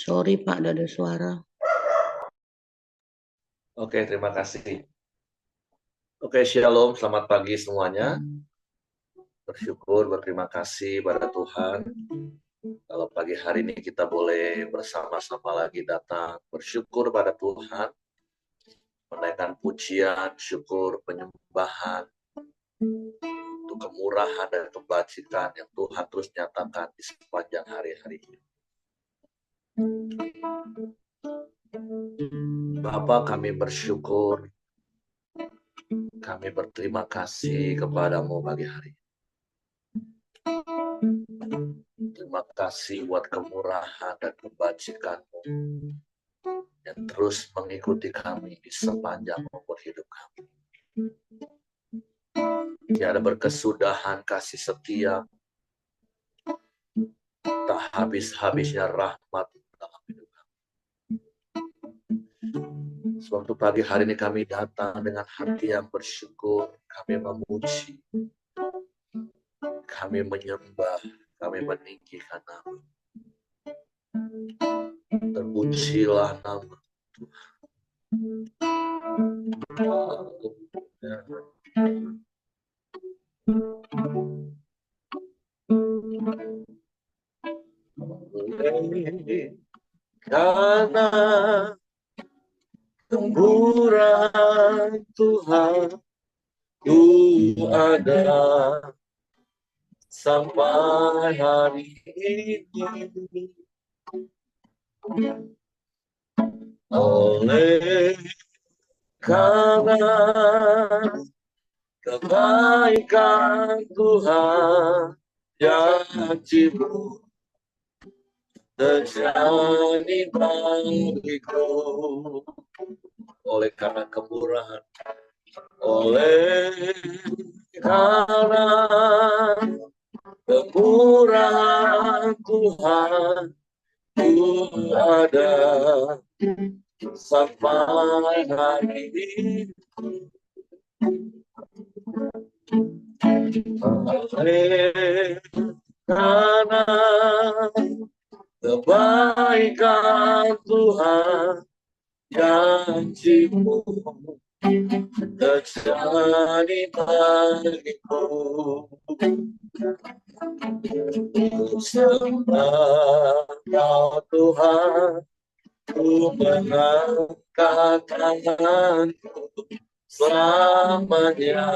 Sorry Pak, ada suara. Oke, terima kasih. Oke, shalom, selamat pagi semuanya. Bersyukur, berterima kasih pada Tuhan. Kalau pagi hari ini kita boleh bersama-sama lagi datang bersyukur pada Tuhan, menaikkan pujian, syukur, penyembahan untuk kemurahan dan kebajikan yang Tuhan terus nyatakan di sepanjang hari-hari ini. Bapa, kami bersyukur, kami berterima kasih kepadamu pagi hari ini. Terima kasih buat kemurahan dan kebajikan-Mu yang terus mengikuti kami di sepanjang umur hidup kami. Tiada berkesudahan kasih setia, tak habis-habisnya rahmat dalam hidup kami. Sewaktu pagi hari ini kami datang dengan hati yang bersyukur, kami memuji, kami menyembah, kami meninggikan nama. Terpujilah nama Tuhan. Karena kemurahan Tuhan ku ada sampai hari ini. Oleh karena kebaikan Tuhan, janji-Mu terjadi bagiku. Oleh karena kemurahan, oleh karena kemurahan Tuhan, ku ada sampai hari ini. Oleh karena kebaikan Tuhan, janji-Mu terjadi bagiku. Sembah Kau Tuhan, ku mengangkat tanganku, selamanya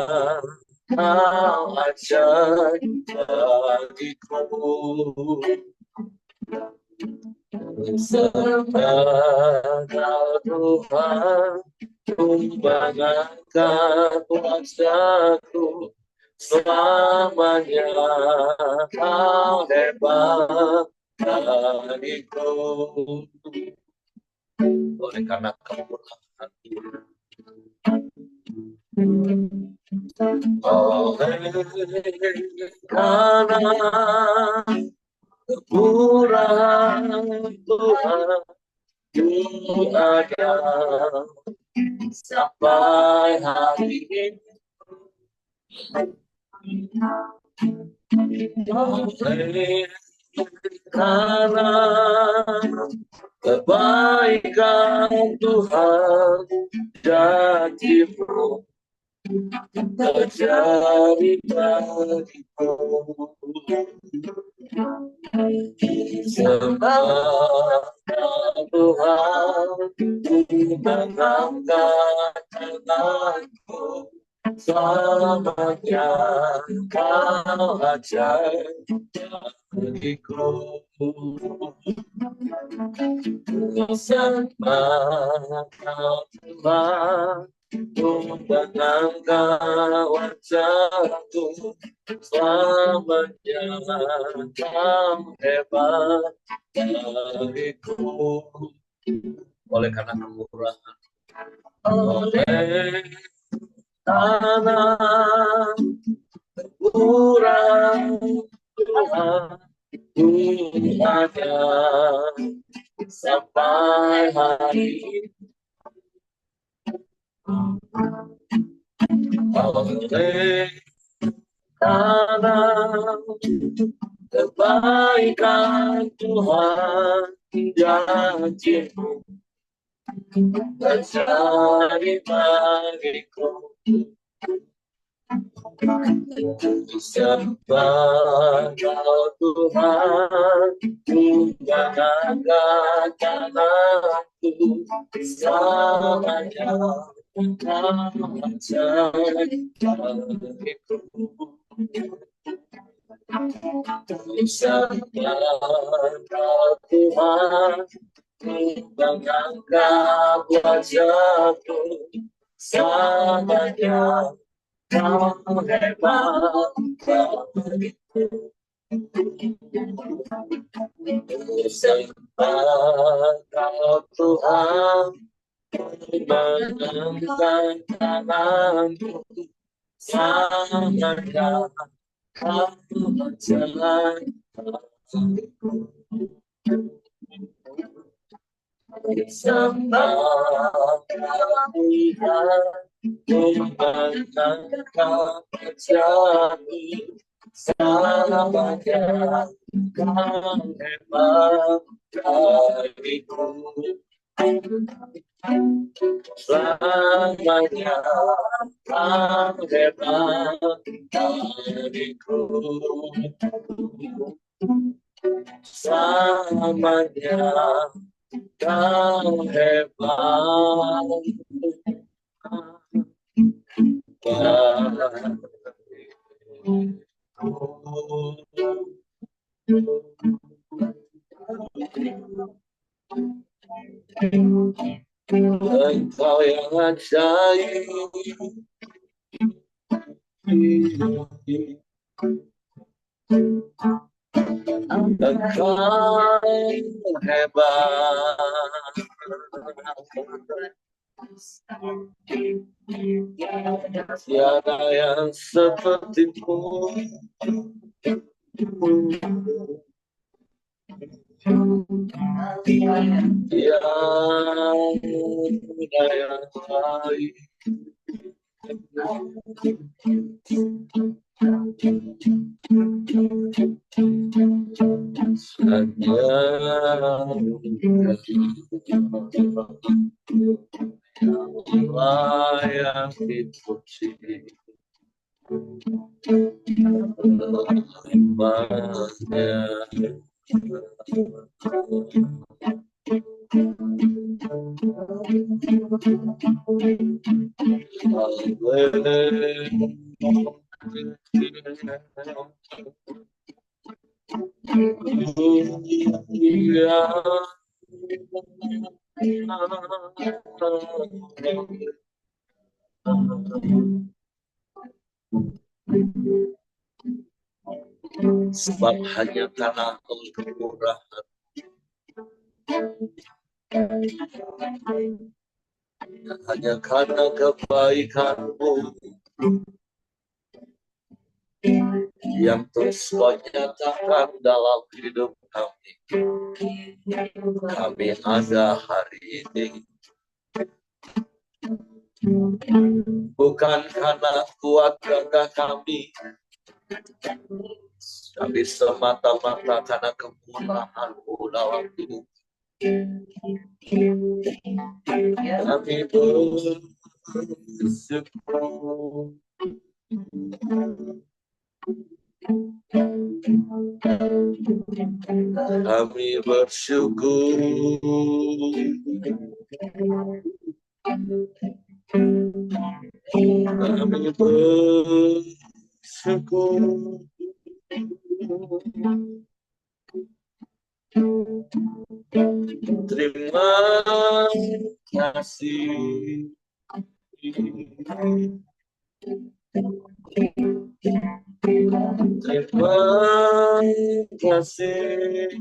Kau ajaib bagiku. Sembah Kau Tuhan, ku mengangkat wajahku, selamanya Kau hebat bagiku. Oleh karena kemurahan, oleh karena kemurahan Tuhan, ku ada sampai hari ini. Oleh karena kebaikan Tuhan, janji-Mu terjadi bagiku. Sembah Tuhan, ku mengangkat tanganku, selamanya Kau ajaib bagiku. Sembah Tuhan, ku mengangkat wajahku, selamanya Kau hebat bagiku. Oleh karena kemurahan, oleh karena kemurahan Tuhan, ku ada sampai hari ini. Oleh karena kebaikan Tuhan, janjimu terjadi bagiku. Sembah Kau Tuhan, Tuhan angkatkan aku, selamanya Kau jadi bagiku. Sembah Kau Tuhan, Tuhan angkat wajahku, selamanya Kau hebat bagiku. Sembah Kau Tuhan, menangkan tanganku, selamanya Kau jalan bagiku. Sembah Kau Tuhan, menangkan wajahmu, selamanya Kau hebat bagiku. Selamanya Kau hebat bagiku. Selamanya Kau hebat Engkau yang ajaib, Engkau hebat, tiada yang sepertimu. Tiada yang lain. Layak dipuji, sebab hanya karena kemurahan, hanya karena kebaikanmu yang terus Kau nyatakan dalam hidup kami. Kami ada hari ini bukan karena kuat gagah kami, tapi semata-mata karena kemurahan-Mu dalam hidup. Kami bersyukur, kami bersyukur, kami bersyukur. Terima kasih. Terima kasih.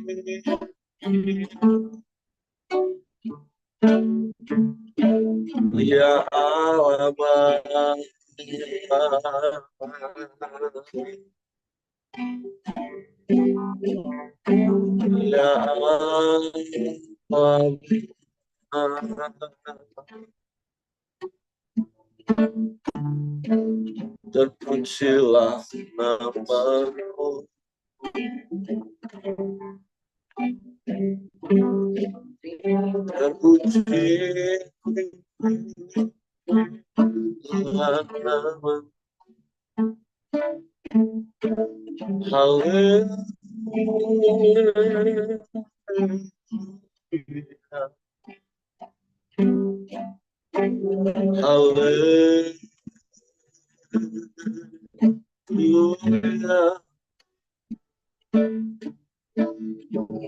Ya Allah, ya Allah, terpujilah nama-Mu.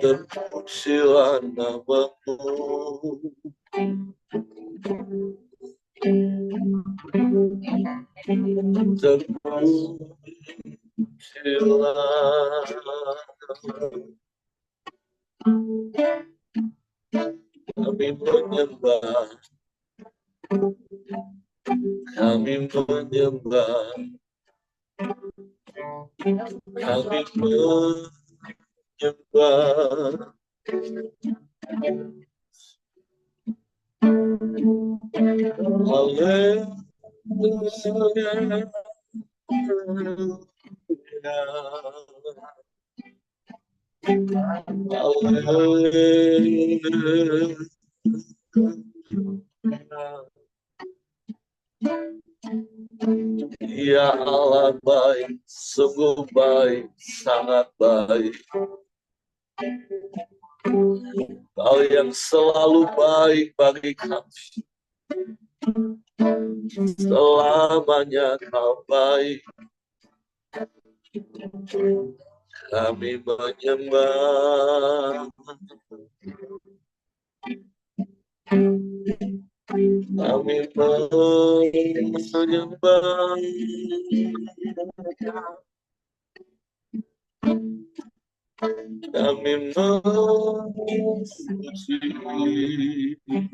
Terpujilah namamu, terpujilah. Kami menyembah, kami menyembah, kami menyembah. Haleluya. Ya Allah baik, sungguh baik, sangat baik. Kau yang selalu baik bagi kami. Selamanya kau baik. Kami menyembah, kami menyembah, kami memuji, meninggikan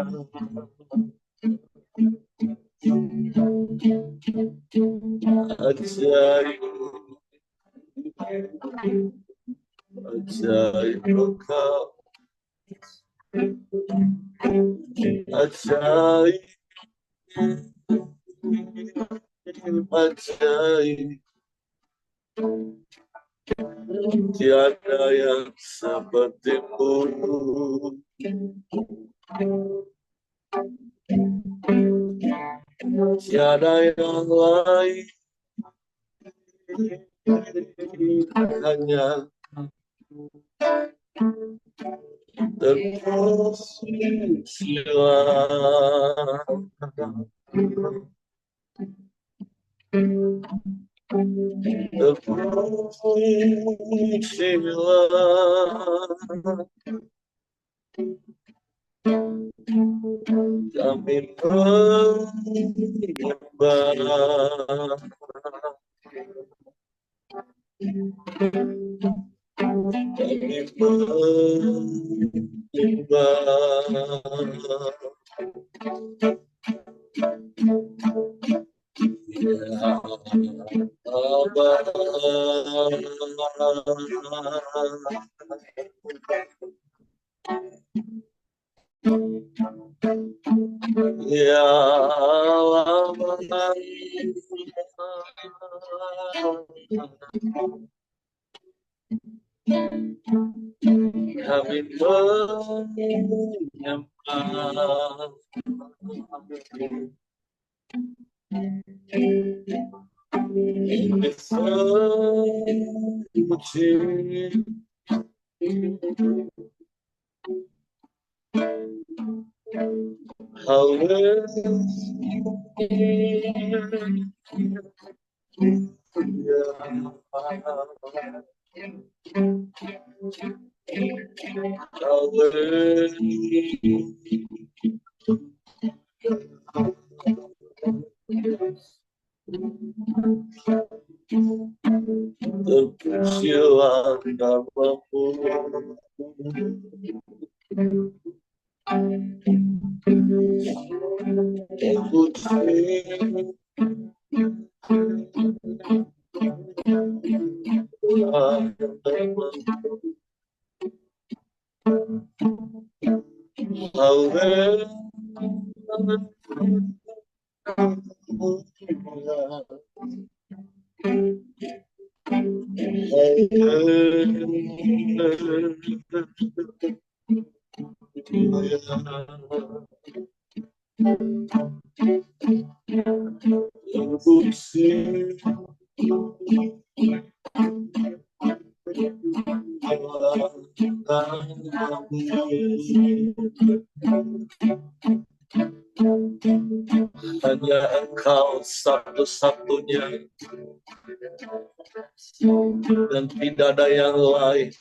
namamu. Ajaib, ajaib engkau, ajaib, ajaib. Tiada yang sepertimu, tiada yang lain, hanya terpujilah, terpujilah. Kami menyembah, kami menyembah. Ya Allah, ya Allah, kami menyembah, memuji, Terpujilah namamu, hanya Engkau satu-satunya dan tidak ada yang lain.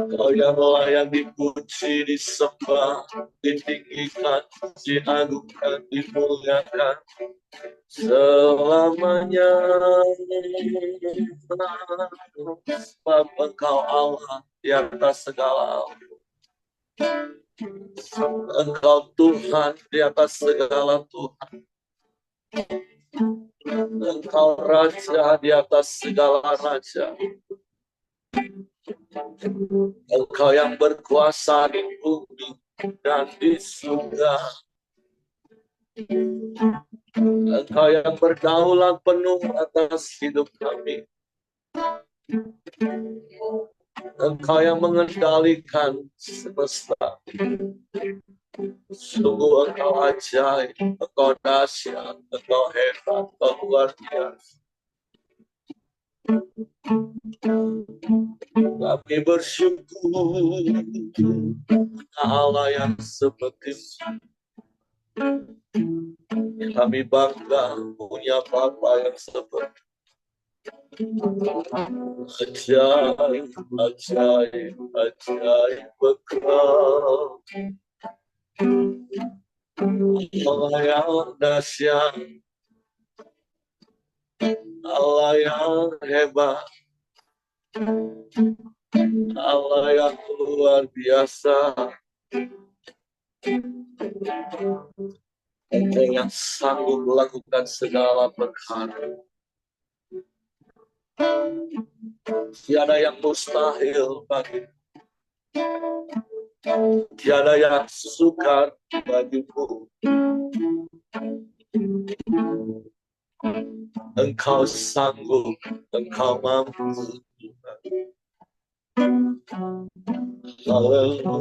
Kau yang layak dipuji, disembah, ditinggikan, diagungkan, dimuliakan selamanya. Sebab Engkau Allah di atas segala Allah. Engkau Tuhan di atas segala Tuhan. Engkau Raja di atas segala Raja. Engkau yang berkuasa di bumi dan di surga. Engkau yang berdaulat penuh atas hidup kami. Engkau yang mengendalikan semesta. Sungguh Engkau ajaib, Engkau dahsyat, Engkau hebat, Engkau luar biasa. Kami bersyukur Allah yang seperti kami bangga punya Bapa yang seperti ajaib, ajaib, ajaib Engkau. Allah yang dahsyat, Allah yang hebat, Allah yang luar biasa. Engkau yang sanggup melakukan segala perkara. Tiada yang mustahil bagi, tiada yang sukar bagimu. Engkau sanggup, Engkau mampu. Haleluya,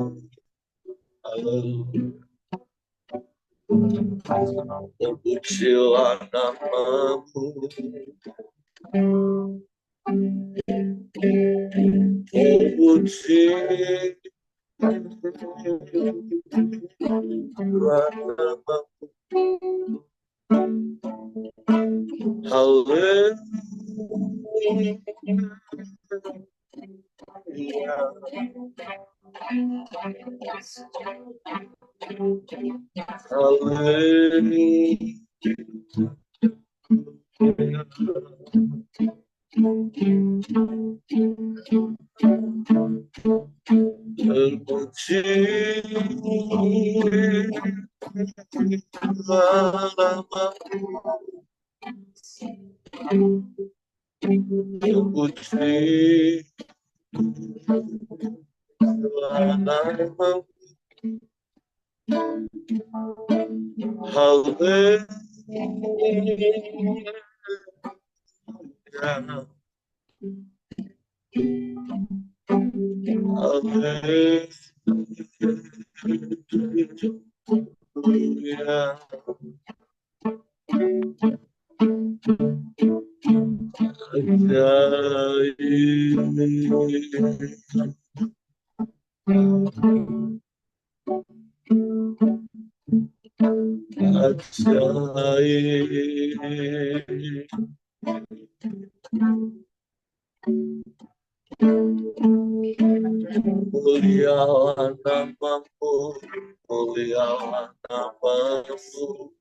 haleluya. Terpujilah namamu, terpuji namamu. Haleluya. Mulialah namamu, mulialah namamu.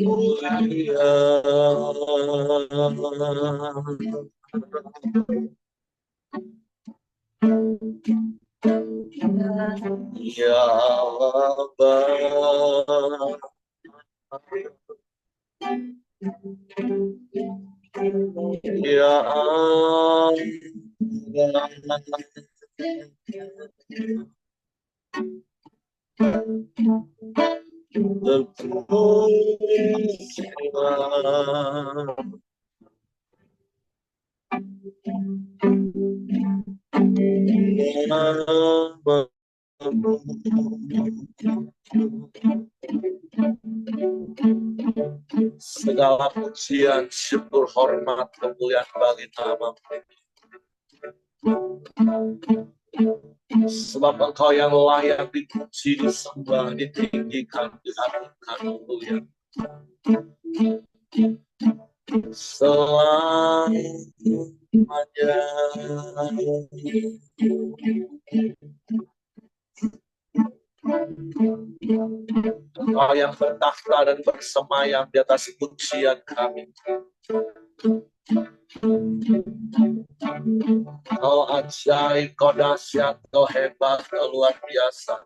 mulia. Ya Allah, ya Allah, segala pujian, syukur, hormat, kemuliaan bagi nama-Mu. Sebab Engkau yang layak dipuji, disembah, ditinggikan, diagungkan, mulia. Selamanya. Engkau yang bertakhta dan bersemayam di atas pujian kami. Kau ajaib, kau dahsyat, kau hebat, kau luar biasa.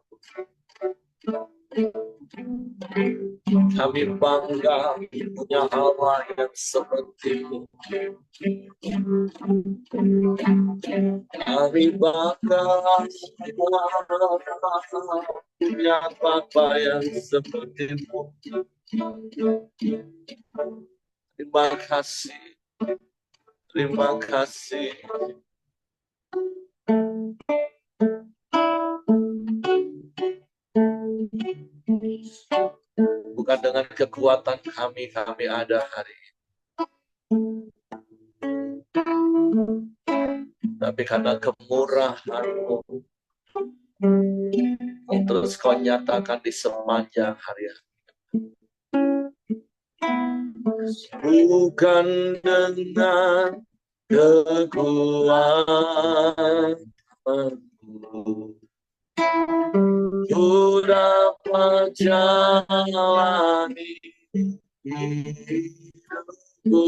Kami bangga punya Allah yang seperti-Mu. Kami bangga punya Bapa yang seperti-Mu. Terima kasih. Terima kasih. Bukan dengan kekuatan kami ada hari ini. Tapi karena kemurahan-Mu yang terus Kau nyatakan di sepanjang hari-hari. Bukan dengan kekuatanku ku dapat jalani hidupku,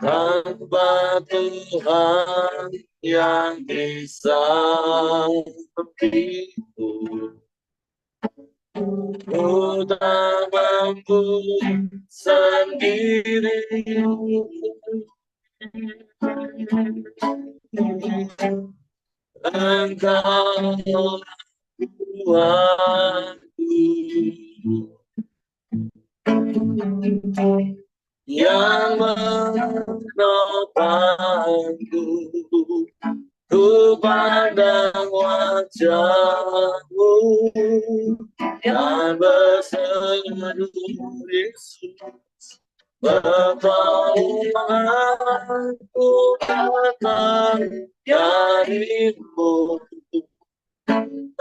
tanpa Tuhan yang bisa membimbingku. Ku tak mampu sendiri. Engkau Tuhanku yang menopangku. Ku pandang wajah-Mu dan berseru, Yesus, pertolongan ku datang dari-Mu.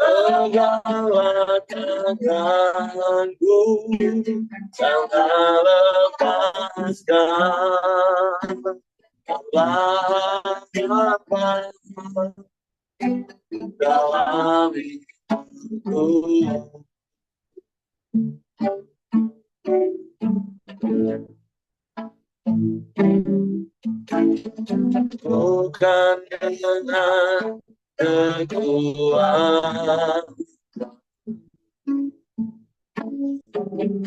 Segala tanganku jangan lepaskan. Kaulah Bapa dalam hidupku. Bukan dengan kekuatan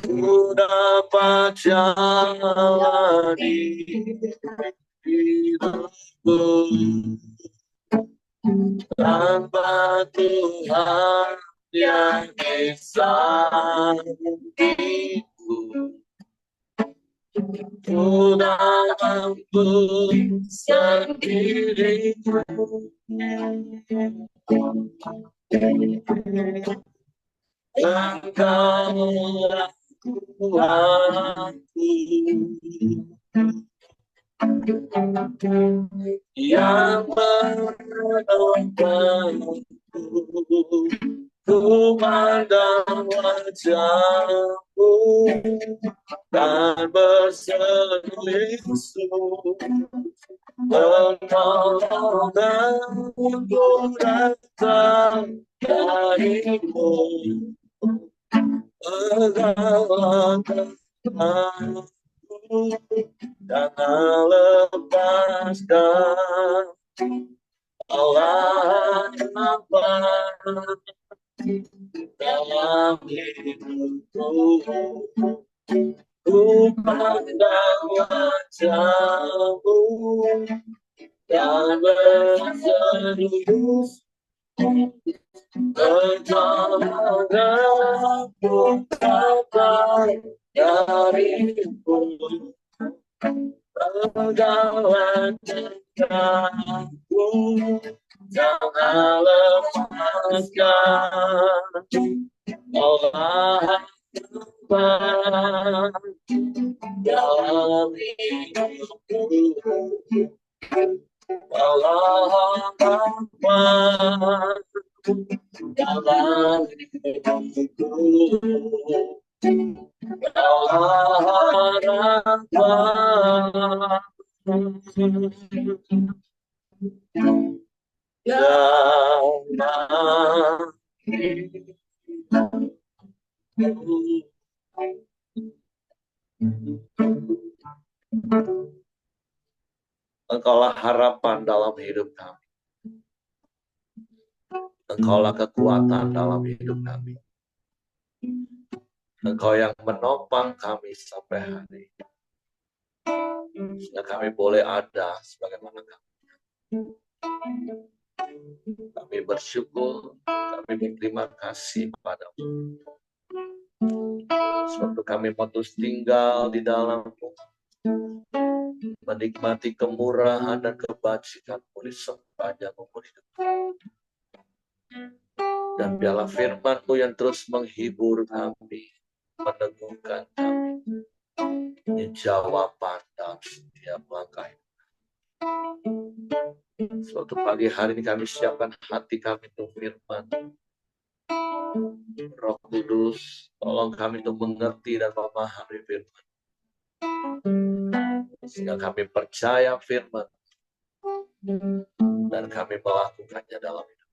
ku dapat jalani hidupku, tanpa Tuhan yang bisa membimbingku. Ku tak mampu sendiri. Engkaulah Tuhanku yang menolongku. Ku pandang wajah-Mu dan berseru, Yesus, pertolongan-Mu datang dari-Mu. Pegawaikan aku, jangan lepaskan. Allah apa dalam hidupku, ku pandang wajahmu dan berserius berjalanku sampai darimu. Pegawai aku, jangan lepaskan. Allah Akbar dalam hidupku. Allah Akbar dalam hidupku. Allah Akbar. Dalam Engkaulah harapan dalam hidup kami. Engkaulah kekuatan dalam hidup kami. Engkau yang menopang kami sampai hari ini. Sehingga kami boleh ada sebagaimana kami. Kami bersyukur, kami berterima kasih padamu. Sebab kami mau terus tinggal di dalam-Mu, menikmati kemurahan dan kebajikan-Mu di sepanjang umur hidup. Dan biarlah firman-Mu yang terus menghibur kami, meneguhkan kami, ini jawaban dalam setiap langkah. Suatu pagi hari ini kami siapkan hati kami untuk firman. Roh Kudus, tolong kami untuk mengerti dan memahami firman. Sehingga kami percaya firman dan kami melakukannya dalam hidup.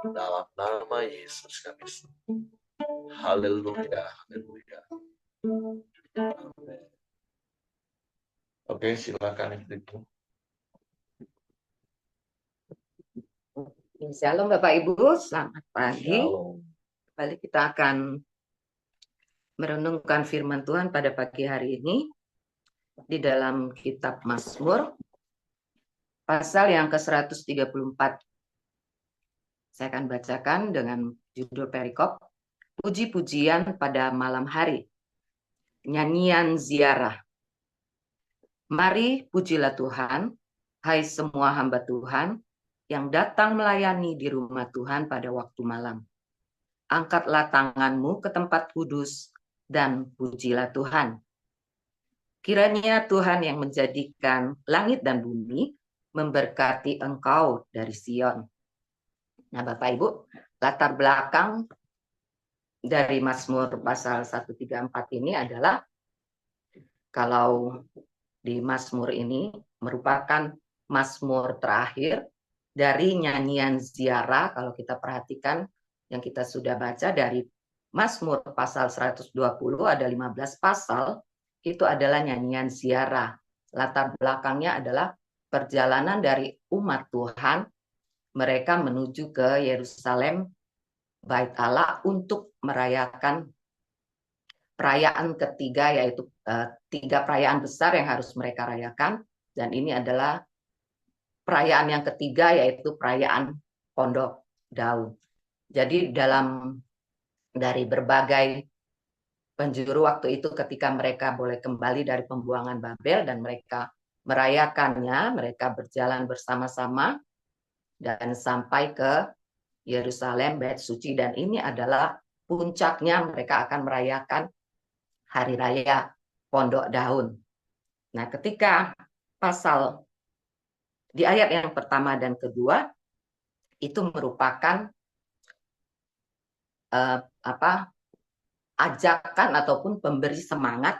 Dalam nama Yesus kami semua. Haleluya, haleluya. Amin. Oke, silakan Ibu. Shalom Bapak Ibu, selamat pagi. Shalom. Kembali kita akan merenungkan firman Tuhan pada pagi hari ini di dalam kitab Mazmur pasal yang ke-134. Saya akan bacakan dengan judul perikop, Puji-pujian pada malam hari. Nyanyian ziarah. Mari pujilah Tuhan, hai semua hamba Tuhan yang datang melayani di rumah Tuhan pada waktu malam. Angkatlah tanganmu ke tempat kudus dan pujilah Tuhan. Kiranya Tuhan yang menjadikan langit dan bumi memberkati engkau dari Sion. Nah Bapak Ibu, latar belakang dari Mazmur pasal 134 ini adalah kalau di Mazmur ini merupakan Mazmur terakhir dari nyanyian ziarah. Kalau kita perhatikan yang kita sudah baca dari Mazmur pasal 120 ada 15 pasal, itu adalah nyanyian ziarah. Latar belakangnya adalah perjalanan dari umat Tuhan, mereka menuju ke Yerusalem, Bait Allah untuk merayakan perayaan ketiga, yaitu 3 perayaan besar yang harus mereka rayakan. Dan ini adalah perayaan yang ketiga, yaitu perayaan Pondok Daun. Jadi dari berbagai penjuru waktu itu ketika mereka boleh kembali dari pembuangan Babel dan mereka merayakannya, mereka berjalan bersama-sama dan sampai ke Yerusalem, Bait Suci, dan ini adalah puncaknya mereka akan merayakan Hari Raya Pondok Daun. Nah, ketika pasal di ayat yang pertama dan kedua itu merupakan ajakan ataupun pemberi semangat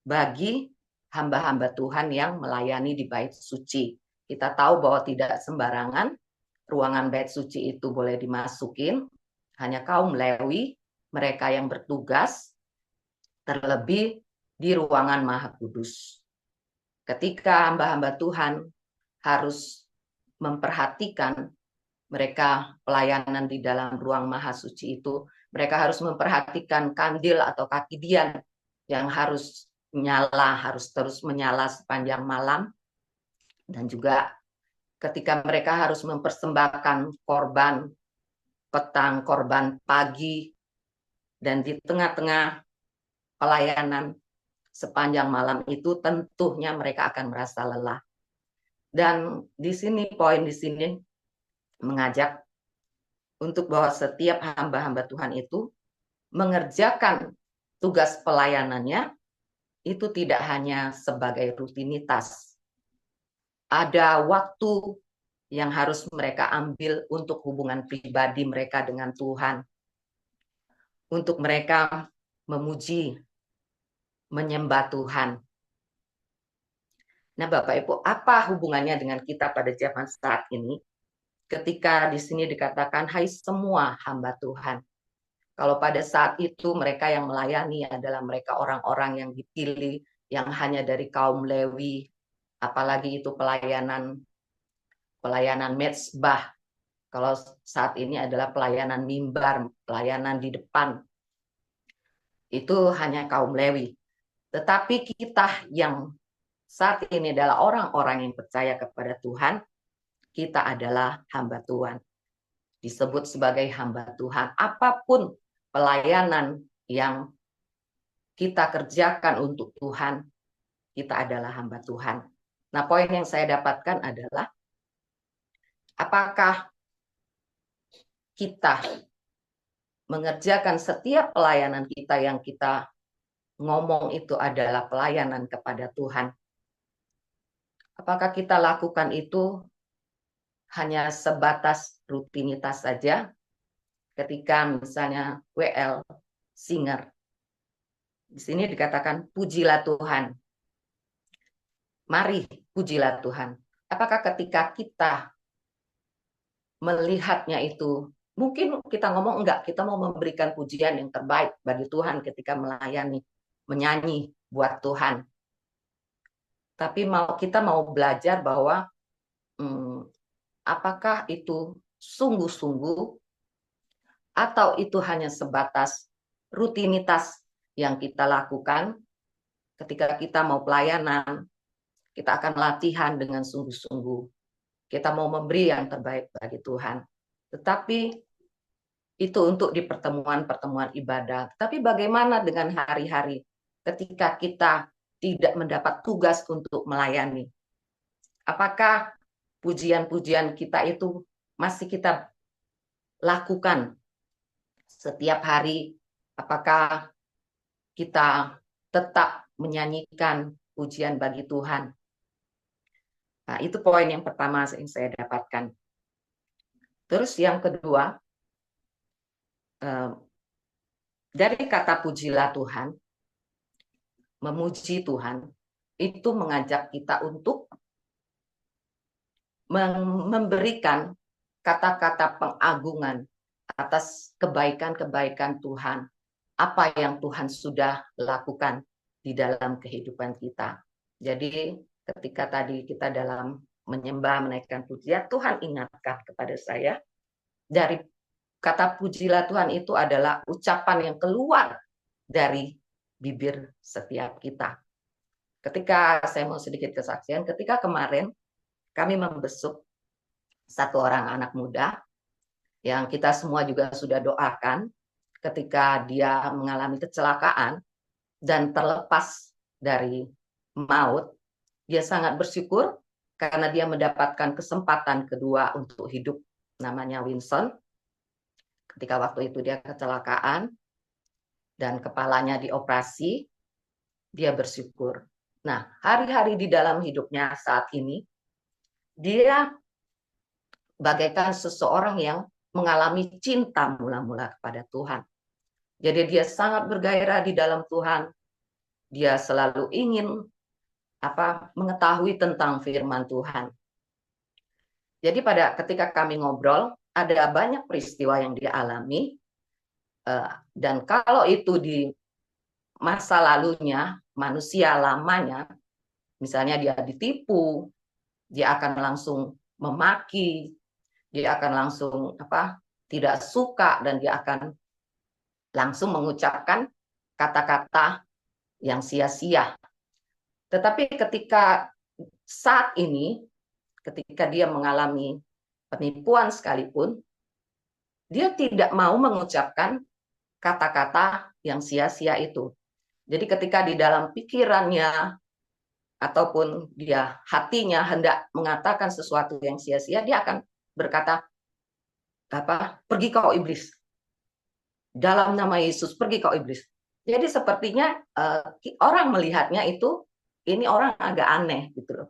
bagi hamba-hamba Tuhan yang melayani di Bait Suci. Kita tahu bahwa tidak sembarangan ruangan Bait Suci itu boleh dimasukin, hanya kaum Lewi mereka yang bertugas, terlebih di ruangan Maha Kudus. Ketika hamba-hamba Tuhan harus memperhatikan mereka pelayanan di dalam ruang Maha Suci itu, mereka harus memperhatikan kandil atau kaki dian yang harus menyala, harus terus menyala sepanjang malam. Dan juga ketika mereka harus mempersembahkan korban petang, korban pagi, dan di tengah-tengah pelayanan sepanjang malam itu tentunya mereka akan merasa lelah. Dan di sini poin di sini mengajak untuk bahwa setiap hamba-hamba Tuhan itu mengerjakan tugas pelayanannya itu tidak hanya sebagai rutinitas. Ada waktu yang harus mereka ambil untuk hubungan pribadi mereka dengan Tuhan. Untuk mereka memuji, menyembah Tuhan. Nah, Bapak Ibu, apa hubungannya dengan kita pada zaman saat ini? Ketika di sini dikatakan, hai semua hamba Tuhan. Kalau pada saat itu mereka yang melayani adalah mereka orang-orang yang dipilih, yang hanya dari kaum Lewi, apalagi itu pelayanan mezbah. Kalau saat ini adalah pelayanan mimbar, pelayanan di depan. Itu hanya kaum Lewi. Tetapi kita yang saat ini adalah orang-orang yang percaya kepada Tuhan, kita adalah hamba Tuhan. Disebut sebagai hamba Tuhan. Apapun pelayanan yang kita kerjakan untuk Tuhan, kita adalah hamba Tuhan. Nah, poin yang saya dapatkan adalah, apakah kita mengerjakan setiap pelayanan kita yang kita ngomong itu adalah pelayanan kepada Tuhan? Apakah kita lakukan itu hanya sebatas rutinitas saja? Ketika misalnya WL Singer, di sini dikatakan pujilah Tuhan. Mari pujilah Tuhan. Apakah ketika kita melihatnya itu, mungkin kita ngomong enggak, kita mau memberikan pujian yang terbaik bagi Tuhan ketika melayani, menyanyi buat Tuhan. Tapi kita mau belajar bahwa apakah itu sungguh-sungguh atau itu hanya sebatas rutinitas yang kita lakukan. Ketika kita mau pelayanan, kita akan latihan dengan sungguh-sungguh. Kita mau memberi yang terbaik bagi Tuhan. Tetapi itu untuk di pertemuan-pertemuan ibadah. Tapi bagaimana dengan hari-hari ketika kita tidak mendapat tugas untuk melayani? Apakah pujian-pujian kita itu masih kita lakukan setiap hari? Apakah kita tetap menyanyikan pujian bagi Tuhan? Nah, itu poin yang pertama yang saya dapatkan. Terus yang kedua, dari kata pujilah Tuhan, memuji Tuhan, itu mengajak kita untuk memberikan kata-kata pengagungan atas kebaikan-kebaikan Tuhan, apa yang Tuhan sudah lakukan di dalam kehidupan kita. Jadi ketika tadi kita dalam menyembah, menaikkan pujian, Tuhan ingatkan kepada saya, dari kata pujilah Tuhan itu adalah ucapan yang keluar dari bibir setiap kita. Ketika saya mau sedikit kesaksian, ketika kemarin kami membesuk satu orang anak muda yang kita semua juga sudah doakan ketika dia mengalami kecelakaan dan terlepas dari maut. Dia sangat bersyukur karena dia mendapatkan kesempatan kedua untuk hidup, namanya Winston. Ketika waktu itu dia kecelakaan dan kepalanya dioperasi, dia bersyukur. Nah, hari-hari di dalam hidupnya saat ini, dia bagaikan seseorang yang mengalami cinta mula-mula kepada Tuhan. Jadi dia sangat bergairah di dalam Tuhan. Dia selalu ingin mengetahui tentang firman Tuhan. Jadi ketika kami ngobrol, ada banyak peristiwa yang dia alami. Dan kalau itu di masa lalunya, manusia lamanya, misalnya dia ditipu, dia akan langsung memaki, dia akan langsung tidak suka, dan dia akan langsung mengucapkan kata-kata yang sia-sia. Tetapi ketika saat ini, ketika dia mengalami penipuan sekalipun, dia tidak mau mengucapkan kata-kata yang sia-sia itu. Jadi ketika di dalam pikirannya ataupun dia hatinya hendak mengatakan sesuatu yang sia-sia, dia akan berkata, pergi kau iblis. Dalam nama Yesus, pergi kau iblis. Jadi sepertinya orang melihatnya itu, ini orang agak aneh gitu loh.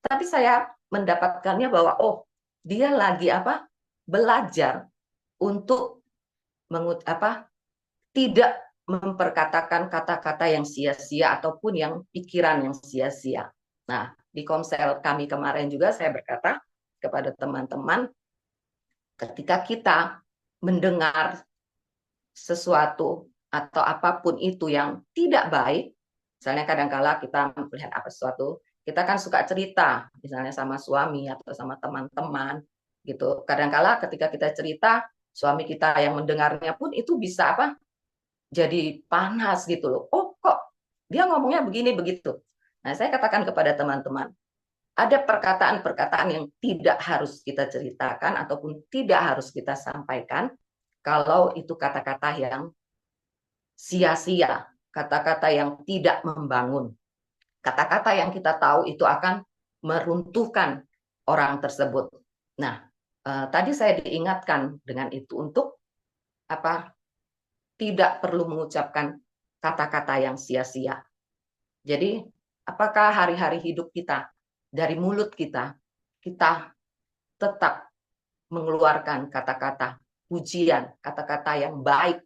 Tapi saya mendapatkannya bahwa dia lagi belajar untuk tidak memperkatakan kata-kata yang sia-sia ataupun yang pikiran yang sia-sia. Nah, di komsel kami kemarin juga saya berkata kepada teman-teman, ketika kita mendengar sesuatu atau apapun itu yang tidak baik, misalnya kadang-kala kita melihat sesuatu, kita kan suka cerita, misalnya sama suami atau sama teman-teman, gitu. Kadang-kala ketika kita cerita, suami kita yang mendengarnya pun itu bisa jadi panas gitu loh. Oh, kok dia ngomongnya begini begitu. Nah, saya katakan kepada teman-teman, ada perkataan-perkataan yang tidak harus kita ceritakan ataupun tidak harus kita sampaikan kalau itu kata-kata yang sia-sia, kata-kata yang tidak membangun. Kata-kata yang kita tahu itu akan meruntuhkan orang tersebut. Nah, tadi saya diingatkan dengan itu untuk tidak perlu mengucapkan kata-kata yang sia-sia. Jadi, apakah hari-hari hidup kita, dari mulut kita, kita tetap mengeluarkan kata-kata pujian, kata-kata yang baik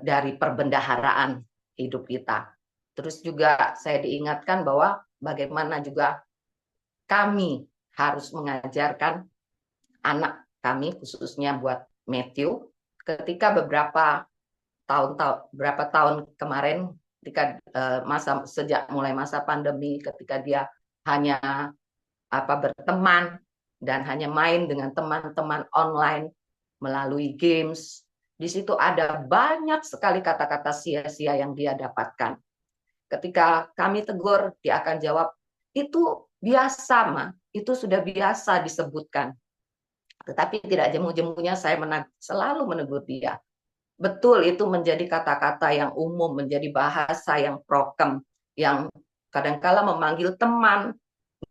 dari perbendaharaan hidup kita. Terus juga saya diingatkan bahwa bagaimana juga kami harus mengajarkan anak kami, khususnya buat Matthew, ketika beberapa tahun kemarin, ketika sejak mulai masa pandemi, ketika dia hanya berteman dan hanya main dengan teman-teman online melalui games, di situ ada banyak sekali kata-kata sia-sia yang dia dapatkan. Ketika kami tegur, dia akan jawab, itu biasa, Ma, itu sudah biasa disebutkan. Tetapi tidak jemu-jemunya saya selalu menegur dia. Betul, itu menjadi kata-kata yang umum, menjadi bahasa yang prokem, yang kadangkala memanggil teman,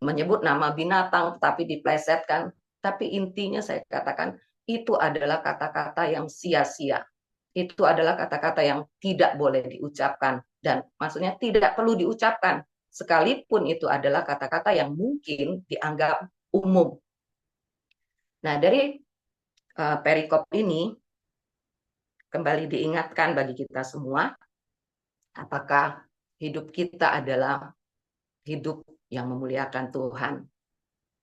menyebut nama binatang, tetapi diplesetkan. Tapi intinya saya katakan, itu adalah kata-kata yang sia-sia. Itu adalah kata-kata yang tidak boleh diucapkan. Dan maksudnya tidak perlu diucapkan. Sekalipun itu adalah kata-kata yang mungkin dianggap umum. Nah, dari perikop ini, kembali diingatkan bagi kita semua, apakah hidup kita adalah hidup yang memuliakan Tuhan.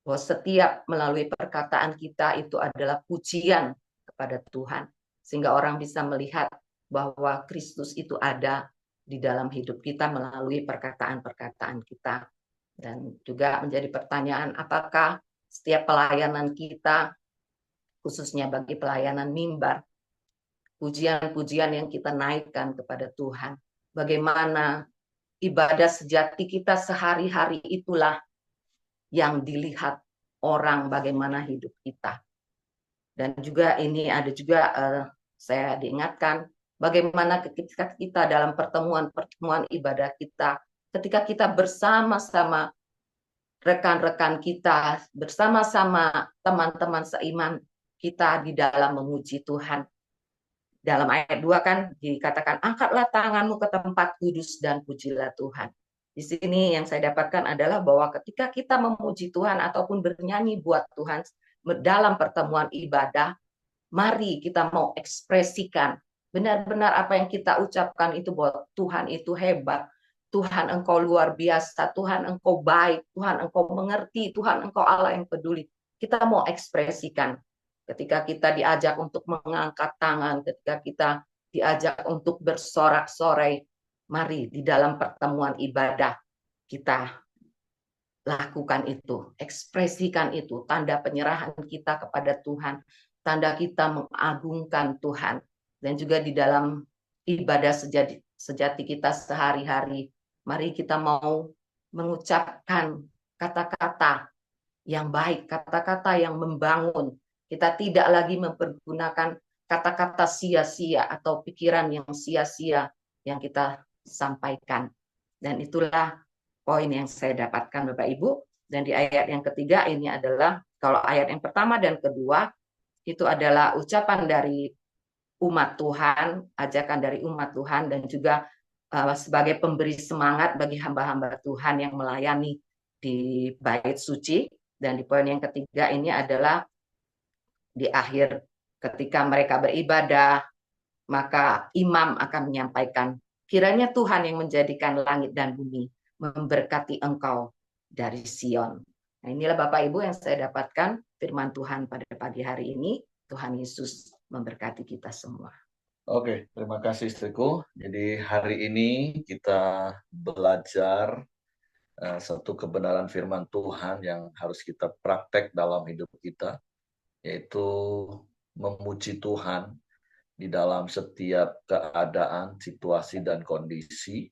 Bahwa setiap melalui perkataan kita itu adalah pujian kepada Tuhan. Sehingga orang bisa melihat bahwa Kristus itu ada di dalam hidup kita melalui perkataan-perkataan kita. Dan juga menjadi pertanyaan, apakah setiap pelayanan kita, khususnya bagi pelayanan mimbar, pujian-pujian yang kita naikkan kepada Tuhan, bagaimana ibadah sejati kita sehari-hari itulah yang dilihat orang bagaimana hidup kita. Dan juga ini ada juga saya diingatkan bagaimana ketika kita dalam pertemuan-pertemuan ibadah kita, ketika kita bersama-sama rekan-rekan kita, bersama-sama teman-teman seiman kita di dalam memuji Tuhan. Dalam ayat 2 kan dikatakan, angkatlah tanganmu ke tempat kudus dan pujilah Tuhan. Di sini yang saya dapatkan adalah bahwa ketika kita memuji Tuhan ataupun bernyanyi buat Tuhan dalam pertemuan ibadah, mari kita mau ekspresikan benar-benar apa yang kita ucapkan itu bahwa Tuhan itu hebat, Tuhan engkau luar biasa, Tuhan engkau baik, Tuhan engkau mengerti, Tuhan engkau Allah yang peduli. Kita mau ekspresikan. ketika kita diajak untuk mengangkat tangan, ketika kita diajak untuk bersorak-sorai, mari di dalam pertemuan ibadah kita lakukan itu, ekspresikan itu, tanda penyerahan kita kepada Tuhan, tanda kita mengagungkan Tuhan, dan juga di dalam ibadah sejati kita sehari-hari, mari kita mau mengucapkan kata-kata yang baik, kata-kata yang membangun. Kita tidak lagi mempergunakan kata-kata sia-sia atau pikiran yang sia-sia yang kita sampaikan. Dan itulah poin yang saya dapatkan Bapak Ibu. Dan di ayat yang ketiga ini adalah, kalau ayat yang pertama dan kedua, itu adalah ucapan dari umat Tuhan, ajakan dari umat Tuhan, dan juga sebagai pemberi semangat bagi hamba-hamba Tuhan yang melayani di bait suci. Dan di poin yang ketiga ini adalah di akhir ketika mereka beribadah, maka imam akan menyampaikan, kiranya Tuhan yang menjadikan langit dan bumi memberkati engkau dari Sion. Nah, inilah Bapak Ibu yang saya dapatkan firman Tuhan pada pagi hari ini. Tuhan Yesus memberkati kita semua. Oke, terima kasih istriku. Jadi hari ini kita belajar satu kebenaran firman Tuhan yang harus kita praktek dalam hidup kita, yaitu memuji Tuhan di dalam setiap keadaan, situasi, dan kondisi.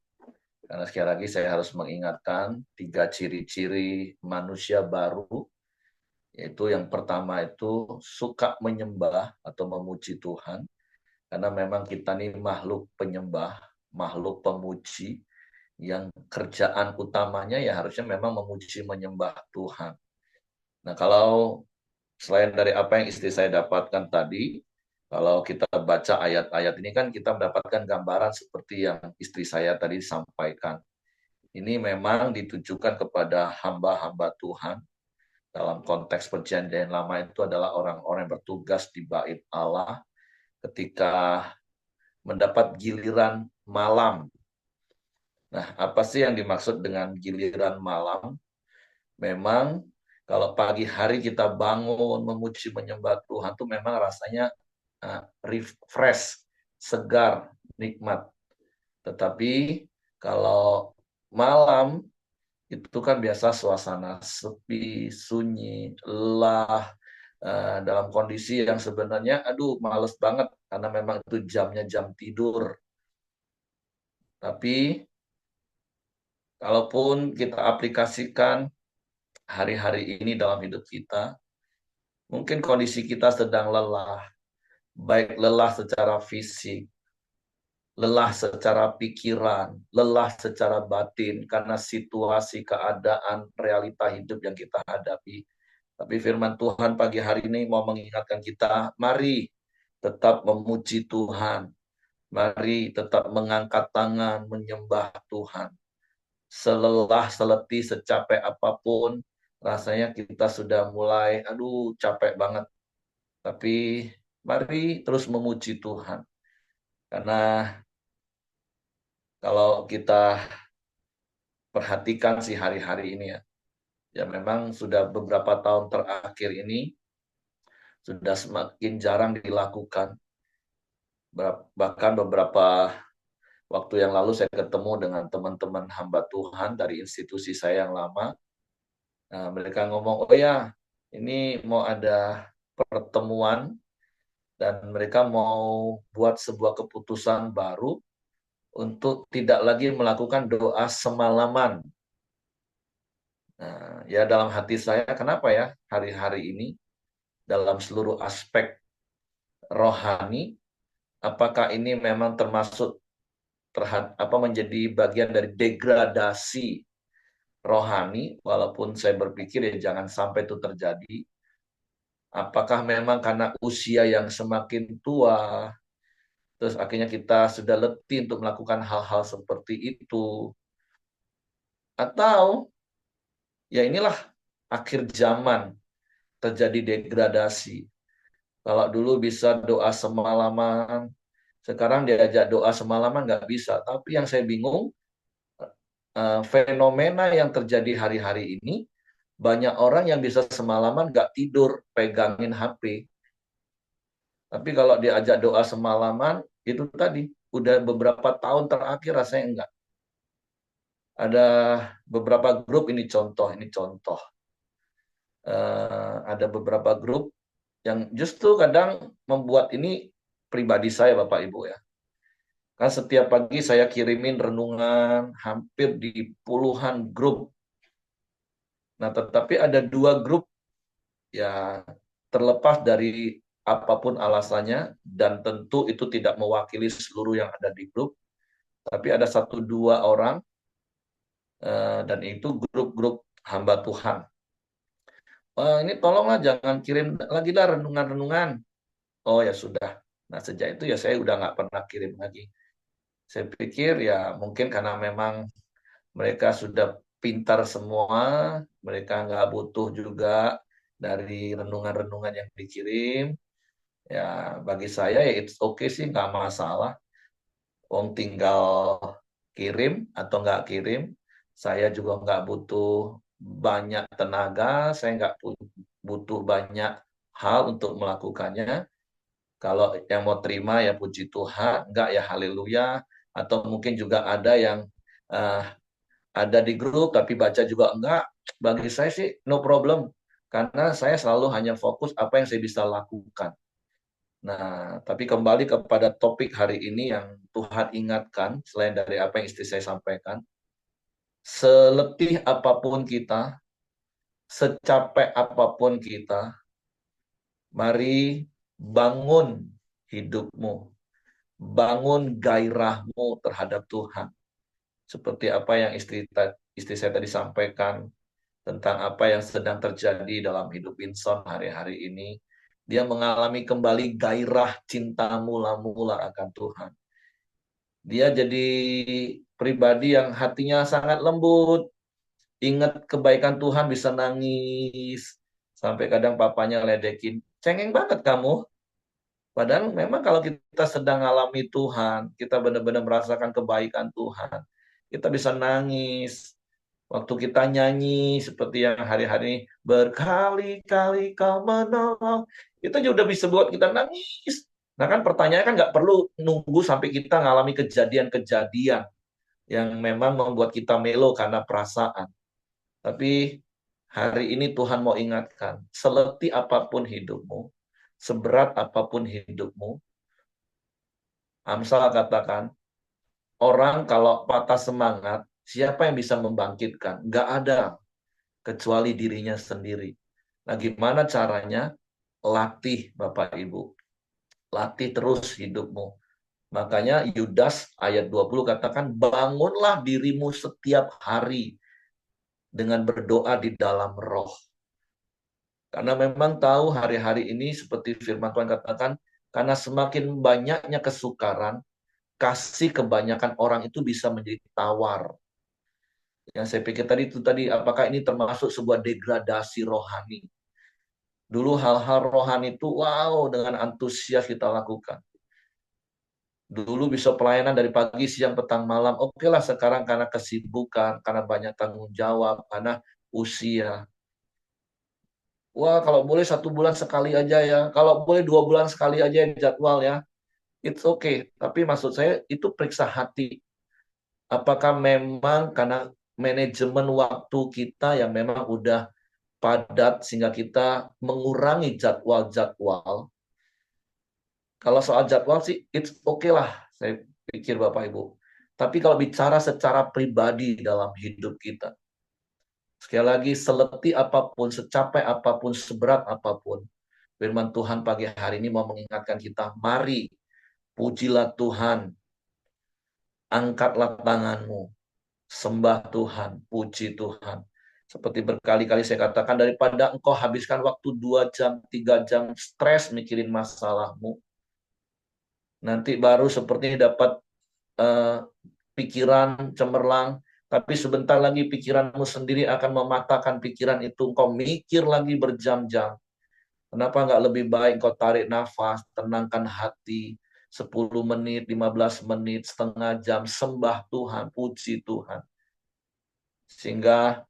Karena sekali lagi saya harus mengingatkan 3 ciri-ciri manusia baru, yaitu yang pertama itu suka menyembah atau memuji Tuhan, karena memang kita ini makhluk penyembah, makhluk pemuji, yang kerjaan utamanya ya harusnya memang memuji menyembah Tuhan. Nah, kalau selain dari apa yang istri saya dapatkan tadi, kalau kita baca ayat-ayat ini kan kita mendapatkan gambaran seperti yang istri saya tadi sampaikan. Ini memang ditujukan kepada hamba-hamba Tuhan. Dalam konteks perjanjian lama itu adalah orang-orang yang bertugas di bait Allah ketika mendapat giliran malam. Nah, apa sih yang dimaksud dengan giliran malam? Memang kalau pagi hari kita bangun memuji menyembah Tuhan tuh memang rasanya refresh, segar, nikmat. Tetapi kalau malam itu kan biasa suasana sepi, sunyi, lelah, dalam kondisi yang sebenarnya aduh males banget karena memang itu jamnya jam tidur. Tapi kalaupun kita aplikasikan hari-hari ini dalam hidup kita, mungkin kondisi kita sedang lelah, baik lelah secara fisik, lelah secara pikiran, lelah secara batin karena situasi, keadaan, realita hidup yang kita hadapi. Tapi firman Tuhan pagi hari ini mau mengingatkan kita, mari tetap memuji Tuhan. Mari tetap mengangkat tangan, menyembah Tuhan. Selelah, seletih, secapek apapun, rasanya kita sudah mulai, aduh capek banget. Tapi mari terus memuji Tuhan. Karena kalau kita perhatikan sih hari-hari ini ya memang sudah beberapa tahun terakhir ini sudah semakin jarang dilakukan. Bahkan beberapa waktu yang lalu saya ketemu dengan teman-teman hamba Tuhan dari institusi saya yang lama. Nah, mereka ngomong, oh ya, ini mau ada pertemuan dan mereka mau buat sebuah keputusan baru untuk tidak lagi melakukan doa semalaman. Nah, ya dalam hati saya, kenapa ya hari-hari ini dalam seluruh aspek rohani, apakah ini memang termasuk menjadi bagian dari degradasi rohani, walaupun saya berpikir ya jangan sampai itu terjadi. Apakah memang karena usia yang semakin tua, terus akhirnya kita sudah letih untuk melakukan hal-hal seperti itu, atau ya inilah akhir zaman terjadi degradasi. Kalau dulu bisa doa semalaman, sekarang diajak doa semalaman nggak bisa. Tapi yang saya bingung, fenomena yang terjadi hari-hari ini, banyak orang yang bisa semalaman nggak tidur, pegangin HP. Tapi kalau diajak doa semalaman, itu tadi, udah beberapa tahun terakhir rasanya enggak. Ada beberapa grup, ini contoh. Ada beberapa grup yang justru kadang membuat ini pribadi saya, Bapak Ibu ya. Kan setiap pagi saya kirimin renungan hampir di puluhan grup. Nah, tetapi ada dua grup ya, terlepas dari apapun alasannya, dan tentu itu tidak mewakili seluruh yang ada di grup, tapi ada satu dua orang, dan itu grup-grup hamba Tuhan. Ini tolonglah jangan kirim lagi lah renungan-renungan. Oh ya sudah. Nah sejak itu ya saya udah nggak pernah kirim lagi. Saya pikir ya mungkin karena memang mereka sudah pintar semua, mereka nggak butuh juga dari renungan-renungan yang dikirim. Ya bagi saya ya it's okay sih, nggak masalah. Wong tinggal kirim atau nggak kirim. Saya juga nggak butuh banyak tenaga, saya nggak butuh banyak hal untuk melakukannya. Kalau yang mau terima ya puji Tuhan, enggak ya haleluya. Atau mungkin juga ada yang uh, ada di grup tapi baca juga enggak. Bagi saya sih no problem. Karena saya selalu hanya fokus apa yang saya bisa lakukan. Nah, tapi kembali kepada topik hari ini yang Tuhan ingatkan, selain dari apa yang istri saya sampaikan, seletih apapun kita, secapek apapun kita, mari bangun hidupmu, bangun gairahmu terhadap Tuhan. Seperti apa yang istri saya tadi sampaikan, tentang apa yang sedang terjadi dalam hidup Winson hari-hari ini. Dia mengalami kembali gairah cinta mula-mula akan Tuhan. Dia jadi pribadi yang hatinya sangat lembut. Ingat kebaikan Tuhan bisa nangis. Sampai kadang papanya ledekin. Cengeng banget kamu. Padahal memang kalau kita sedang alami Tuhan, kita benar-benar merasakan kebaikan Tuhan. Kita bisa nangis. Waktu kita nyanyi seperti yang hari-hari ini, berkali-kali kau menolong, itu juga udah bisa buat kita nangis. Nah kan pertanyaannya kan nggak perlu nunggu sampai kita ngalami kejadian-kejadian yang memang membuat kita melo karena perasaan. Tapi hari ini Tuhan mau ingatkan, seletih apapun hidupmu, seberat apapun hidupmu, Amsal katakan, orang kalau patah semangat, siapa yang bisa membangkitkan? Nggak ada, kecuali dirinya sendiri. Nah, gimana caranya? Latih, Bapak Ibu. Latih terus hidupmu. Makanya Yudas ayat 20 katakan, bangunlah dirimu setiap hari dengan berdoa di dalam roh. Karena memang tahu hari-hari ini seperti firman Tuhan katakan, karena semakin banyaknya kesukaran, kasih kebanyakan orang itu bisa menjadi tawar. Yang saya pikir tadi, apakah ini termasuk sebuah degradasi rohani? Dulu hal-hal rohani itu wow dengan antusias kita lakukan. Dulu bisa pelayanan dari pagi, siang, petang, malam. Oke lah sekarang karena kesibukan, karena banyak tanggung jawab, karena usia. Wah kalau boleh 1 bulan sekali aja ya. Kalau boleh 2 bulan sekali aja ya jadwal ya. It's okay. Tapi maksud saya itu periksa hati. Apakah memang karena manajemen waktu kita yang memang udah padat sehingga kita mengurangi jadwal-jadwal. Kalau soal jadwal sih, it's okay lah, saya pikir Bapak Ibu. Tapi kalau bicara secara pribadi dalam hidup kita, sekali lagi, seletih apapun, secapek apapun, seberat apapun, firman Tuhan pagi hari ini mau mengingatkan kita, mari pujilah Tuhan, angkatlah tanganmu, sembah Tuhan, puji Tuhan. Seperti berkali-kali saya katakan, daripada engkau habiskan waktu 2 jam, 3 jam stres mikirin masalahmu, nanti baru seperti dapat pikiran cemerlang, tapi sebentar lagi pikiranmu sendiri akan mematahkan pikiran itu. Engkau mikir lagi berjam-jam. Kenapa nggak lebih baik engkau tarik nafas, tenangkan hati, 10 menit, 15 menit, setengah jam, sembah Tuhan, puji Tuhan. Sehingga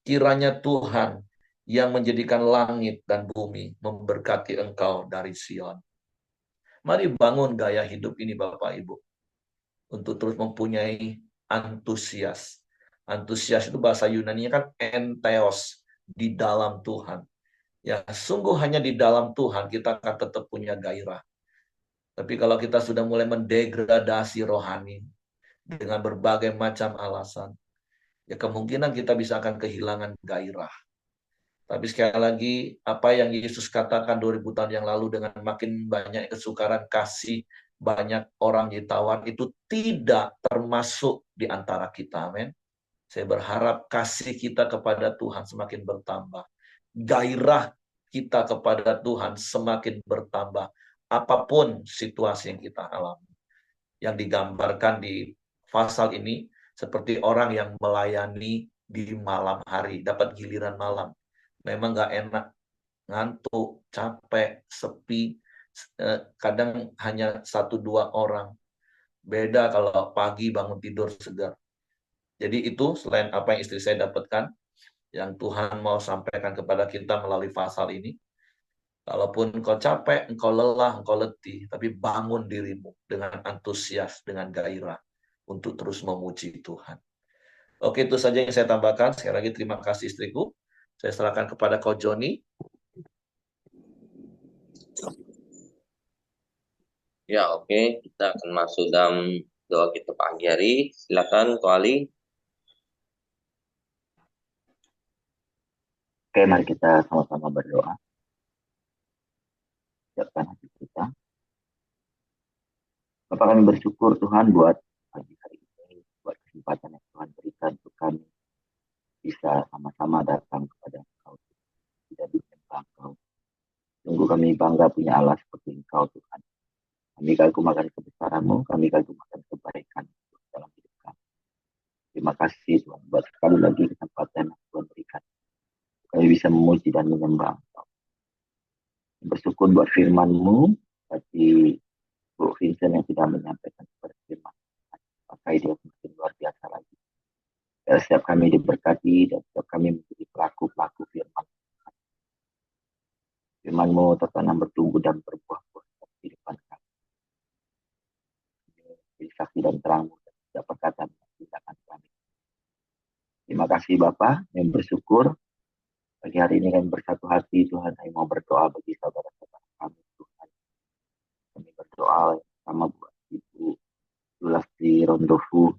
kiranya Tuhan yang menjadikan langit dan bumi memberkati engkau dari Sion. Mari bangun gaya hidup ini Bapak Ibu. Untuk terus mempunyai antusias. Antusias itu bahasa Yunani-nya kan entheos, di dalam Tuhan. Ya, sungguh hanya di dalam Tuhan kita akan tetap punya gairah. Tapi kalau kita sudah mulai mendegradasi rohani dengan berbagai macam alasan, ya kemungkinan kita bisa akan kehilangan gairah. Tapi sekali lagi, apa yang Yesus katakan 2000 tahun yang lalu dengan makin banyak kesukaran kasih, banyak orang ditawan, itu tidak termasuk di antara kita. Amin. Saya berharap kasih kita kepada Tuhan semakin bertambah. Gairah kita kepada Tuhan semakin bertambah. Apapun situasi yang kita alami. Yang digambarkan di pasal ini, seperti orang yang melayani di malam hari, dapat giliran malam. Memang nggak enak, ngantuk, capek, sepi, kadang hanya 1-2 orang. Beda kalau pagi bangun tidur segar. Jadi itu selain apa yang istri saya dapatkan, yang Tuhan mau sampaikan kepada kita melalui pasal ini. Kalaupun engkau capek, engkau lelah, engkau letih, tapi bangun dirimu dengan antusias, dengan gairah untuk terus memuji Tuhan. Oke, itu saja yang saya tambahkan. Sekali lagi terima kasih istriku. Saya serahkan kepada Kau Joni. Ya, oke. Kita akan masuk dalam doa kita pagi hari. Silakan, Ko Ali. Oke, mari kita sama-sama berdoa. Siapkan hati kita. Bapak, kami bersyukur Tuhan buat pagi hari ini, buat kesempatan yang Tuhan berikan untuk kami bisa sama-sama datang kepada Engkau, tidak menyembah Engkau. Sungguh kami bangga punya Allah seperti Engkau Tuhan. Kami kagum-akan kebesaran-Mu, kami kagum-akan kebaikan dalam hidup kami. Terima kasih Tuhan buat sekali lagi kesempatan yang Tuhan berikan. Kami bisa memuji dan menyembah Engkau. Bersyukur buat firman-Mu, tapi Bu Vincent yang sudah menyampaikan kepada firman. Pakai dia semakin luar biasa lagi. Dan setiap kami diberkati dan setiap kami menjadi pelaku-pelaku firman. Firman-Mu tertanam bertumbuh dan berbuah-buah di depan kami. Jadi saksi dan terang-Mu dan setiap perkataan yang tindakan kami. Terima kasih Bapak, yang bersyukur. Pagi hari ini kami bersatu hati Tuhan, kami mau berdoa bagi saudara-saudara kami Tuhan. Kami berdoa sama buat Ibu Julasti Rondovu.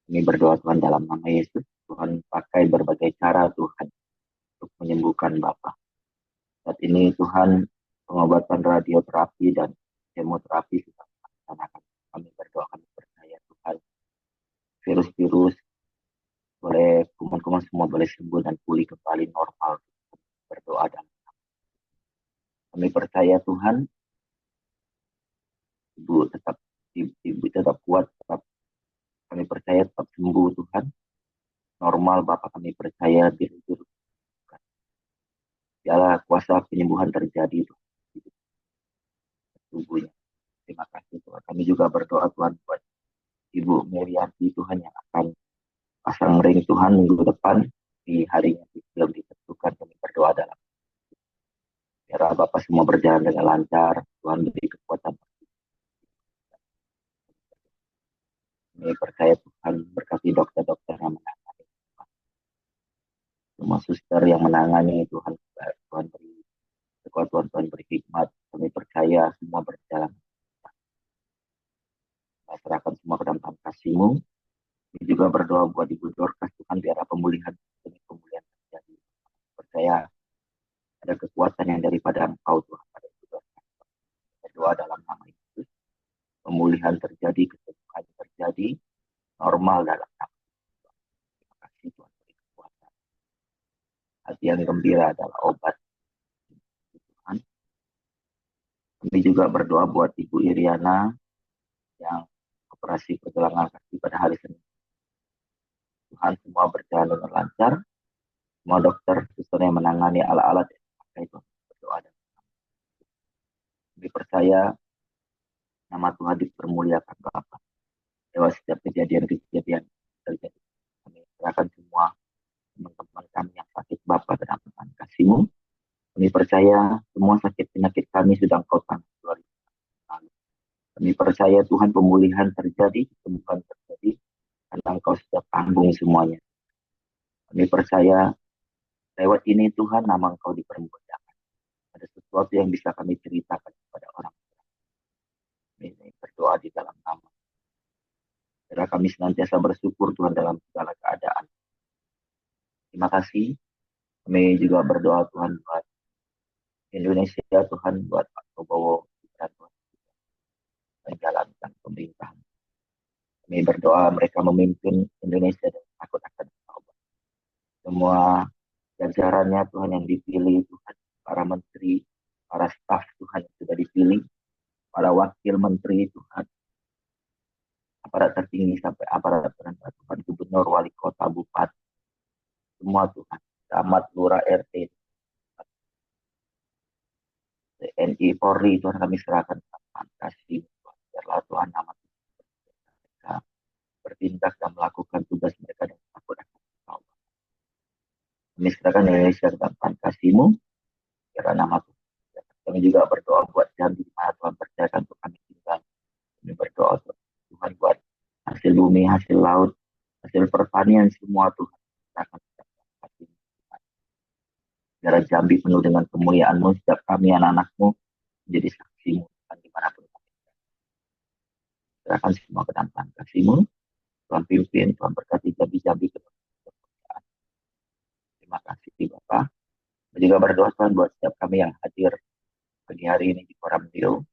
Kami berdoa Tuhan dalam nama Yesus. Tuhan pakai berbagai cara Tuhan untuk menyembuhkan Bapak. Saat ini Tuhan pengobatan radioterapi dan kemoterapi sudah dilaksanakan. Kami berdoa, kami percaya Tuhan. Virus-virus boleh, kuman-kuman semua boleh sembuh dan pulih kembali normal. Berdoa dan kami percaya Tuhan, Ibu tetap kuat, tetap kami percaya tetap sembuh Tuhan. Normal Bapak, kami percaya biru-biru. Biarlah kuasa penyembuhan terjadi Tuhan. Tubuhnya. Terima kasih Tuhan. Kami juga berdoa Tuhan buat Ibu Melianti Tuhan yang akan pasang ring Tuhan minggu depan di harinya belum ditentukan. Kami berdoa dalam biar Bapak semua berjalan dengan lancar. Tuhan beri kekuatan. Kami percaya Tuhan berkati dokter-dokter yang menangani. Semua suster yang menangani Tuhan beri kekuatan, Tuhan beri hikmat. Kami percaya semua berjalan. Kita serahkan semua ke dalam kasih-Mu. Kami juga berdoa buat Ibu Dorcas Tuhan biar pemulihan terjadi. Percaya ada kekuatan yang daripada Engkau Tuhan pada Ibu Dorcas. Berdoa dalam nama Yesus. Pemulihan terjadi, kesembuhan terjadi, normal dalam nama Yesus. Terima kasih Tuhan beri kekuatan. Hati yang gembira adalah obat Tuhan. Kami juga berdoa buat Ibu Iriana yang operasi pergelangan kaki pada hari Senin. Tuhan semua berjalan dengan lancar. Semua dokter, suster yang menangani alat-alat yang dipakai Tuhan berdoa dan kami percaya nama Tuhan dipermuliakan Bapak. Lewat setiap kejadian-kejadian terjadi. Kami serahkan semua teman-teman kami yang sakit Bapak ke dalam tangan kasih-Mu. Kami percaya semua sakit penyakit kami sudah Engkau tangani luar Kami percaya Tuhan pemulihan terjadi, kesembuhan terjadi, karena Engkau sudah tanggung semuanya. Kami percaya lewat ini Tuhan nama Engkau dipermuliakan. Ada sesuatu yang bisa kami ceritakan kepada orang. Kami berdoa di dalam nama. Karena kami senantiasa bersyukur Tuhan dalam segala keadaan. Terima kasih. Kami juga berdoa Tuhan buat Indonesia, Tuhan buat Pak Prabowo, Tuhan menjalankan pemerintahan. Kami berdoa mereka memimpin Indonesia dan takut akan Allah. Semua jajarannya Tuhan yang dipilih Tuhan, para menteri, para staf Tuhan yang sudah dipilih, para wakil menteri Tuhan, aparat tertinggi sampai aparat rendah Tuhan, gubernur, wali kota, bupati, semua Tuhan, camat, lurah, RT, TNI, Polri, Tuhan kami serahkan Tuhan, kasih biarlah Tuhan nama mereka bertindak dan melakukan tugas mereka dan takut akan Allah. Kami serahkan Indonesia ke dalam kasih-Mu, biarlah nama Tuhan. Kami juga berdoa buat Jambi, mana Tuhan percayakan untuk kami tinggal. Kami berdoa Tuhan buat hasil bumi, hasil laut, hasil pertanian semua Tuhan. Biar Jambi penuh dengan kemuliaan-Mu, setiap kami anak-anak-Mu menjadi saksi-Mu Tuhan dimanapun kami. Serahkan semua ke dalam kasih-Mu, Tuhan pimpin, Tuhan berkati Jambi-Jambi penuh dengan kemuliaan. Terima kasih Bapak. Kami juga berdoa Tuhan buat setiap kami yang hadir pagi hari ini di Koramdio,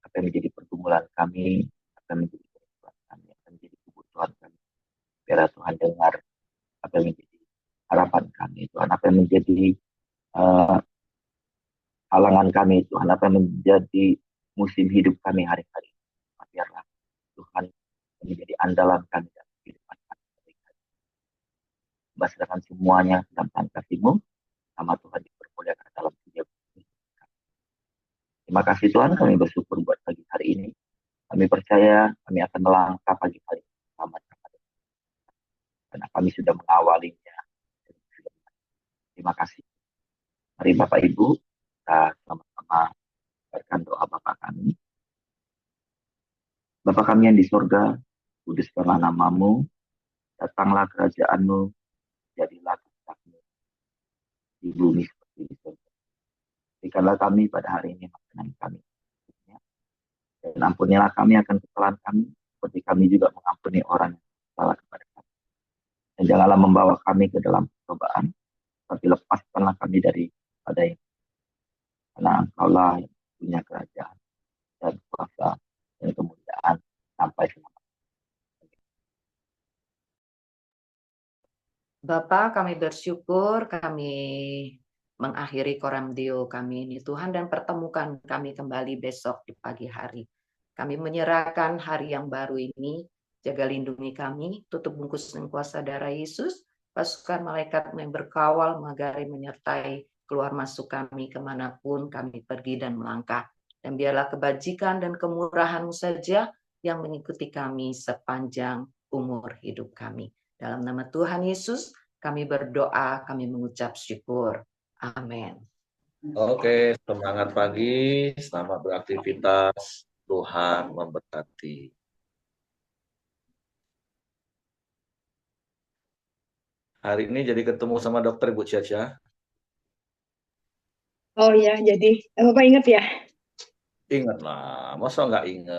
apa yang menjadi pergumulan kami, apa yang menjadi kebutuhan kami, apa yang menjadi kebutuhan kami. Biar Tuhan dengar apa yang menjadi harapan kami, Tuhan, apa yang menjadi halangan kami, Tuhan, apa yang menjadi musim hidup kami hari-hari. Biarlah Tuhan menjadi andalan kami dan kehidupan kami. Basrahkan semuanya dalam tangan kasih-Mu, nama Tuhan dipermuliakan dalam hidup kami. Terima kasih Tuhan, kami bersyukur buat pagi hari ini. Kami percaya kami akan melangkah pagi hari bersama karena kami sudah mengawalinya. Terima kasih. Mari Bapak Ibu, kita sama-sama berikan doa Bapak kami. Bapa kami yang di surga, kuduskanlah nama-Mu, datanglah kerajaan-Mu, jadilah kehendak-Mu di bumi seperti di surga. Berikanlah kami pada hari ini makanan kami. Dan ampunilah kami akan kesalahan kami, seperti kami juga mengampuni orang yang salah kepada kami. Dan janganlah membawa kami ke dalam percobaan, tapi lepaskanlah kami daripada yang. Karena Engkau-lah yang punya kerajaan dan kuasa dan kemuliaan sampai selama. Bapak, kami bersyukur kami mengakhiri Koramdio kami ini Tuhan dan pertemukan kami kembali besok di pagi hari. Kami menyerahkan hari yang baru ini, jaga lindungi kami, tutup bungkus dengan kuasa darah Yesus, pasukan malaikat yang berkawal, mengagari, menyertai, keluar masuk kami kemanapun kami pergi dan melangkah. Dan biarlah kebajikan dan kemurahan-Mu saja yang mengikuti kami sepanjang umur hidup kami. Dalam nama Tuhan Yesus, kami berdoa, kami mengucap syukur. Amin. Oke, semangat pagi, selamat beraktivitas, Tuhan memberkati. Hari ini jadi ketemu sama dokter Ibu Caca. Oh ya, jadi Bapak ingat ya? Ingat lah, masa nggak ingat?